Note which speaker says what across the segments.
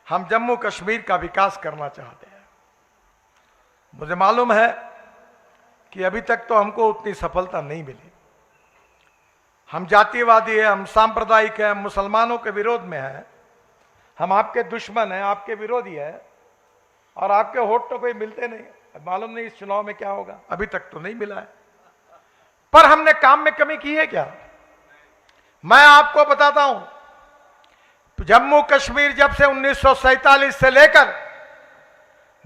Speaker 1: हम जम्मू कश्मीर का विकास करना चाहते हैं। मुझे मालूम है कि अभी तक तो हमको उतनी सफलता नहीं मिली। हम जातिवादी है, हम सांप्रदायिक है, हम मुसलमानों के विरोध में है, हम आपके दुश्मन हैं, आपके विरोधी है, और आपके वोट तो कोई मिलते नहीं। मालूम नहीं इस चुनाव में क्या होगा, अभी तक तो नहीं मिला है। पर हमने काम में कमी की है क्या? मैं आपको बताता हूं, जम्मू कश्मीर जब से 1947 से लेकर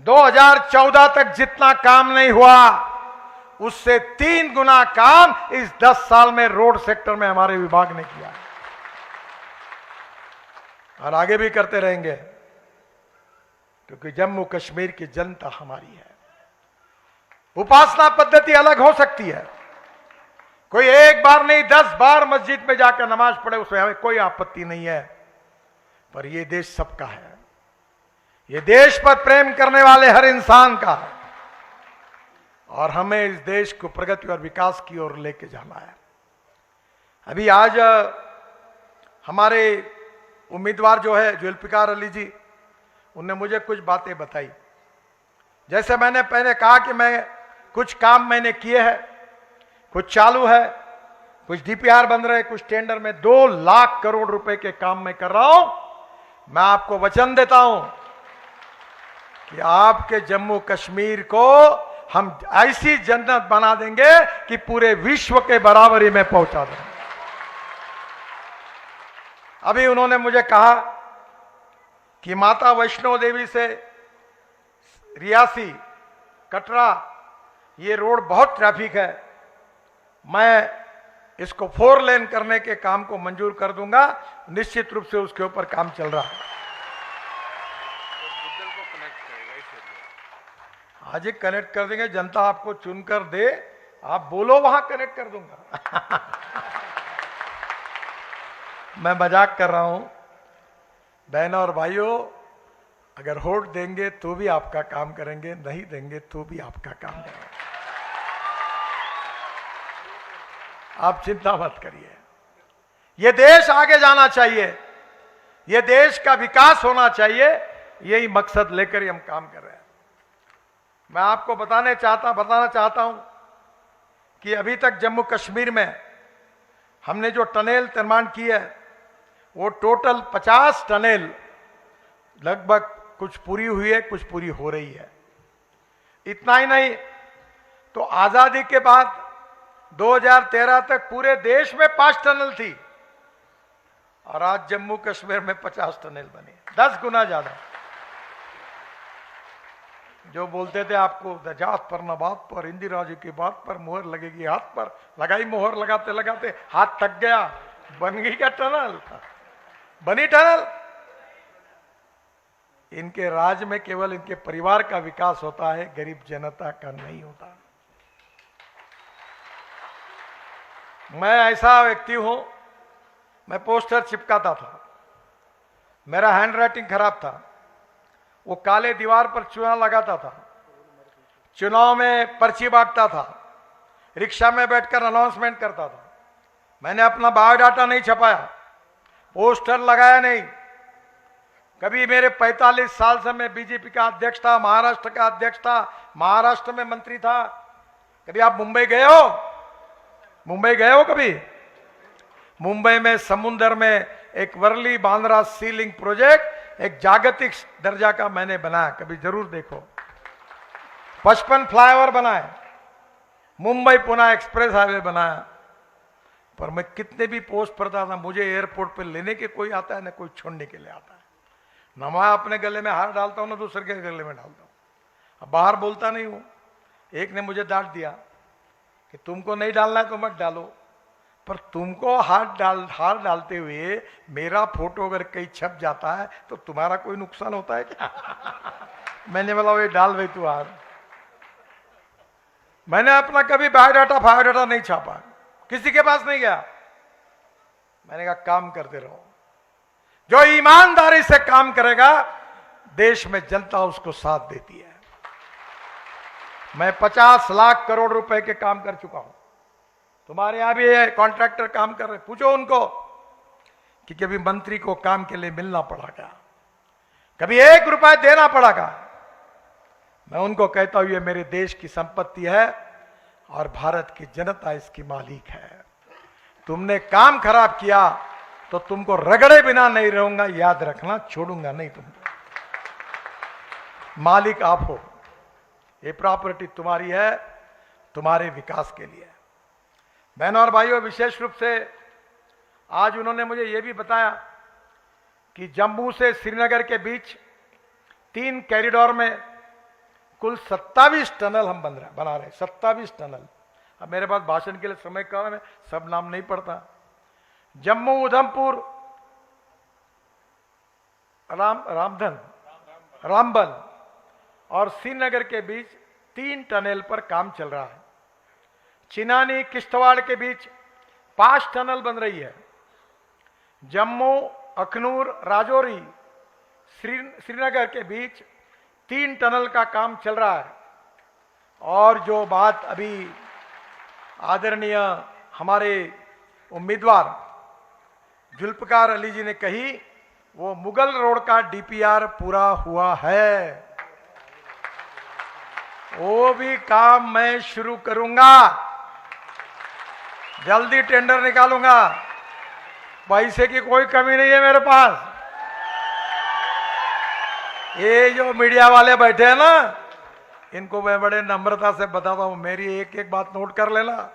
Speaker 1: 2014 तक जितना काम नहीं हुआ, उससे 3 गुना काम इस 10 साल में रोड सेक्टर में हमारे विभाग ने किया और आगे भी करते रहेंगे, क्योंकि जम्मू कश्मीर की जनता हमारी है। उपासना पद्धति अलग हो सकती है, कोई एक बार नहीं 10 बार मस्जिद में जाकर नमाज पढ़े, उसमें हमें कोई आपत्ति नहीं है, पर यह देश सबका है। यह देश पर प्रेम करने वाले हर इंसान का है और हमें इस देश को प्रगति और विकास की ओर लेके जाना है। अभी आज हमारे उम्मीदवार जो है जुल्फिकार अली जी, उनने मुझे कुछ बातें बताई। जैसे मैंने पहले कहा कि मैं कुछ काम मैंने किए हैं, कुछ चालू है, कुछ डीपीआर बन रहे, कुछ टेंडर में 2 लाख करोड़ रुपए के काम मैं कर रहा हूं। मैं आपको वचन देता हूं कि आपके जम्मू कश्मीर को हम ऐसी जन्नत बना देंगे कि पूरे विश्व के बराबरी में पहुंचा देंगे। अभी उन्होंने मुझे कहा कि माता वैष्णो देवी से रियासी कटरा ये रोड बहुत ट्रैफिक है, मैं इसको 4 लेन करने के काम को मंजूर कर दूंगा। निश्चित रूप से उसके ऊपर काम चल रहा है। आज ही कनेक्ट कर देंगे, जनता आपको चुनकर दे, आप बोलो वहां कनेक्ट कर दूंगा। मैं मजाक कर रहा हूं। बहनों और भाइयों, अगर वोट देंगे तो भी आपका काम करेंगे, नहीं देंगे तो भी आपका काम करेंगे। आप चिंता मत करिए। यह देश आगे जाना चाहिए, यह देश का विकास होना चाहिए, यही मकसद लेकर ही हम काम कर रहे हैं। मैं आपको बताना चाहता हूं कि अभी तक जम्मू कश्मीर में हमने जो टनल निर्माण की है, वो टोटल 50 टनल लगभग कुछ पूरी हुई है, कुछ पूरी हो रही है। इतना ही नहीं तो आजादी के बाद 2013 तक पूरे देश में 5 टनल थी और आज जम्मू कश्मीर में 50 टनल बने, 10 गुना ज्यादा। जो बोलते थे आपको जात पर न बात पर, इंदिरा जी की बात पर मुहर लगेगी हाथ पर, लगाई मुहर लगाते लगाते हाथ थक गया, बन गई क्या टनल? बनी टनल। इनके राज में केवल इनके परिवार का विकास होता है, गरीब जनता का नहीं होता। मैं ऐसा व्यक्ति हूं, मैं पोस्टर चिपकाता था, मेरा हैंड राइटिंग खराब था, वो काले दीवार पर चूना लगाता था, चुनाव में पर्ची बांटता था, रिक्शा में बैठकर अनाउंसमेंट करता था। मैंने अपना बायोडाटा नहीं छपाया, पोस्टर लगाया नहीं। कभी मेरे 45 साल से मैं बीजेपी का अध्यक्ष था, महाराष्ट्र का अध्यक्ष था, महाराष्ट्र में मंत्री था। कभी आप मुंबई गए हो? मुंबई गए हो कभी? मुंबई में समुद्र में एक वर्ली बांद्रा सीलिंग प्रोजेक्ट एक जागतिक दर्जा का मैंने बनाया, कभी जरूर देखो। 55 फ्लाईओवर बनाए, मुंबई पुणे एक्सप्रेस हाईवे बनाया। पर मैं कितने भी पोस्ट पढ़ता था, मुझे एयरपोर्ट पे लेने के कोई आता है ना कोई छोड़ने के लिए आता है। ना मैं अपने गले में हार डालता हूं ना दूसरे के गले में डालता हूं। अब बाहर बोलता नहीं हूं। एक ने मुझे डांट दिया कि तुमको नहीं डालना है तो मत डालो, पर तुमको हार डालते हुए मेरा फोटो अगर कहीं छप जाता है तो तुम्हारा कोई नुकसान होता है क्या? मैंने बोला वो डाल भाई तू हार। मैंने अपना कभी बायोडाटा नहीं छापा, किसी के पास नहीं गया। मैंने कहा काम करते रहो, जो ईमानदारी से काम करेगा देश में जनता उसको साथ देती है। मैं 50 लाख करोड़ रुपए के काम कर चुका हूं। तुम्हारे यहां भी कॉन्ट्रैक्टर काम कर रहे, पूछो उनको कि कभी मंत्री को काम के लिए मिलना पड़ा क्या, कभी 1 रुपया देना पड़ेगा। मैं उनको कहता हूं ये मेरे देश की संपत्ति है और भारत की जनता इसकी मालिक है। तुमने काम खराब किया तो तुमको रगड़े बिना नहीं रहूंगा, याद रखना, छोड़ूंगा नहीं तुमको। मालिक आप हो, ये प्रॉपर्टी तुम्हारी है, तुम्हारे विकास के लिए। बहनों और भाइयों, विशेष रूप से आज उन्होंने मुझे यह भी बताया कि जम्मू से श्रीनगर के बीच 3 कॉरिडोर में कुल 27 टनल हम बना रहे हैं। 27 टनल। अब मेरे पास भाषण के लिए समय कम है, मैं सब नाम नहीं पढ़ता। जम्मू, उधमपुर, रामबन और श्रीनगर के बीच 3 टनल पर काम चल रहा है। चिनानी, किश्तवाड़ के बीच 5 टनल बन रही है। जम्मू, अखनूर, राजौरी, श्रीनगर के बीच 3 टनल का काम चल रहा है। और जो बात अभी आदरणीय हमारे उम्मीदवार जुल्फकार अली जी ने कही, वो मुगल रोड का डीपीआर पूरा हुआ है। वो भी काम मैं शुरू करूंगा, जल्दी टेंडर निकालूंगा। पैसे की कोई कमी नहीं है मेरे पास। ये जो मीडिया वाले बैठे हैं ना, इनको मैं बड़े नम्रता से बताता हूं, मेरी एक एक बात नोट कर लेना,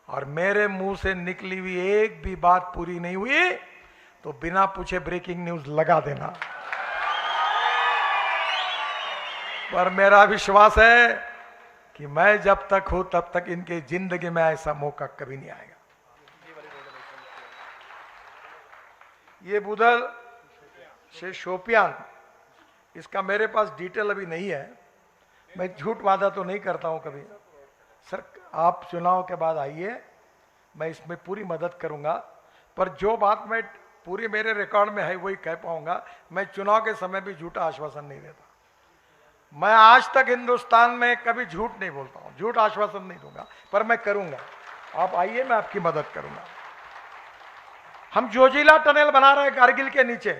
Speaker 1: और मेरे मुंह से निकली हुई एक भी बात पूरी नहीं हुई तो बिना पूछे ब्रेकिंग न्यूज लगा देना। पर मेरा विश्वास है कि मैं जब तक हूं तब तक इनकी जिंदगी में ऐसा मौका कभी नहीं आएगा। ये बुधल से शोपियान, इसका मेरे पास डिटेल अभी नहीं है। मैं झूठ वादा तो नहीं करता हूं कभी। सर, आप चुनाव के बाद आइए, मैं इसमें पूरी मदद करूंगा, पर जो बात मैं पूरी मेरे रिकॉर्ड में है वही कह पाऊंगा। मैं चुनाव के समय भी झूठा आश्वासन नहीं देता। मैं आज तक हिंदुस्तान में कभी झूठ नहीं बोलता हूं, झूठ आश्वासन नहीं दूंगा, पर मैं करूंगा। आप आइए, मैं आपकी मदद करूंगा। हम जोजिला टनल बना रहे हैं कारगिल के नीचे।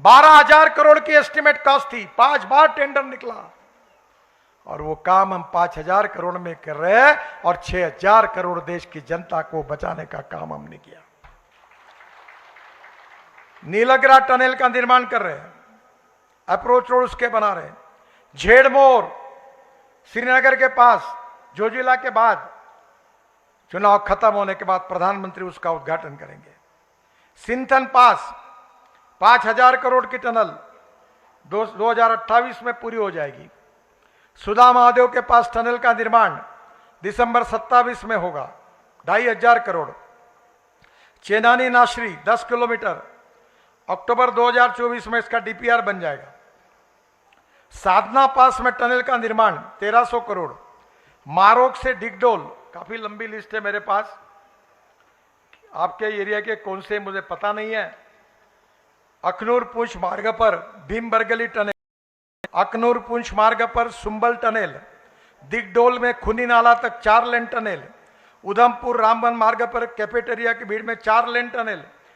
Speaker 1: 12,000 करोड़ की एस्टिमेट कॉस्ट थी, 5 बार टेंडर निकला, और वो काम हम 5,000 करोड़ में कर रहे हैं, और 6,000 करोड़ देश की जनता को बचाने का काम हमने किया। नीलगरा टनल का निर्माण कर रहे हैं, अप्रोच रोड उसके बना रहे हैं। झेड़मोर, श्रीनगर के पास, जोजिला के बाद, चुनाव खत्म होने के बाद प्रधानमंत्री उसका उद्घाटन करेंगे। सिंथन पास 5,000 करोड़ की टनल 2028 में पूरी हो जाएगी। सुधा महादेव के पास टनल का निर्माण दिसंबर 27 में होगा, 2,500 करोड़। चेनानी नाशरी 10 किलोमीटर, अक्टूबर 2024 में इसका डीपीआर बन जाएगा। साधना पास में टनल का निर्माण 1,300 करोड़। मारोक से डिगडोल, काफी लंबी लिस्ट है मेरे पास, आपके एरिया के कौन से मुझे पता नहीं है। अखनूर पुंछ मार्ग पर भीमबरगली टनल, अखनूर पुंछ मार्ग पर सुंबल टनल, दिगडोल में खुनी नाला तक 4 लेन टनल, उधमपुर रामबन मार्ग पर कैफेटेरिया की भीड़ में 4 लेन टनल,